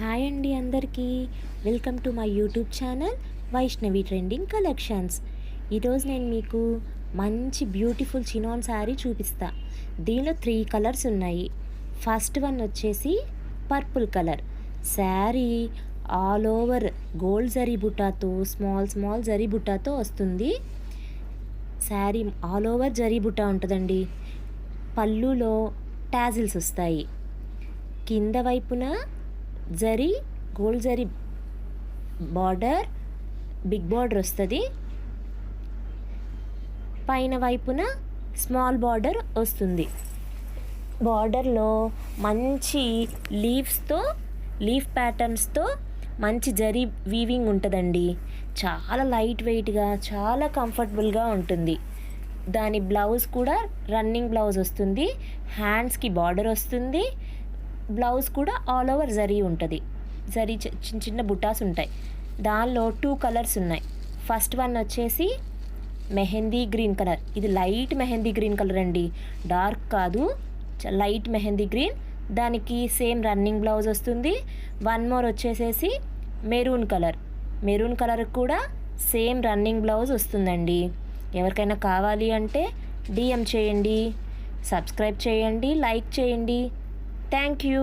Hi అండి అందరికీ. Welcome to my YouTube channel Vaishnavi trending collections. ఈరోజు నేను మీకు మంచి బ్యూటిఫుల్ చినాన్ శారీ చూపిస్తా. దీనిలో 3 కలర్స్ ఉన్నాయి. ఫస్ట్ వన్ వచ్చేసి purple colour sari. All over gold zari బుటాతో స్మాల్ జరీ బుటాతో వస్తుంది. శారీ ఆల్ ఓవర్ జరీ బుటా ఉంటుందండి. పళ్ళులో టాజిల్స్ వస్తాయి. కింద వైపున zari gold zari border, big border వస్తుంది. పైన వైపున స్మాల్ బార్డర్ వస్తుంది. బార్డర్లో మంచి లీఫ్ ప్యాటర్న్స్తో మంచి జరీ వీవింగ్ ఉంటుందండి. చాలా లైట్ వెయిట్గా, చాలా కంఫర్టబుల్గా ఉంటుంది. దాని బ్లౌజ్ కూడా రన్నింగ్ బ్లౌజ్ వస్తుంది. హ్యాండ్స్కి బార్డర్ వస్తుంది. బ్లౌజ్ కూడా ఆల్ ఓవర్ జరీ ఉంటుంది. జరీ చిన్న బుటాస్ ఉంటాయి. దానిలో 2 కలర్స్ ఉన్నాయి. ఫస్ట్ వన్ వచ్చేసి మెహందీ గ్రీన్ కలర్. ఇది లైట్ మెహందీ గ్రీన్ కలర్ అండి, డార్క్ కాదు, లైట్ మెహందీ గ్రీన్. దానికి సేమ్ రన్నింగ్ బ్లౌజ్ వస్తుంది. వన్ మోర్ వచ్చేసేసి మెరూన్ కలర్ కూడా సేమ్ రన్నింగ్ బ్లౌజ్ వస్తుందండి. ఎవరికైనా కావాలి అంటే DM చేయండి, సబ్స్క్రైబ్ చేయండి, లైక్ చేయండి. Thank you.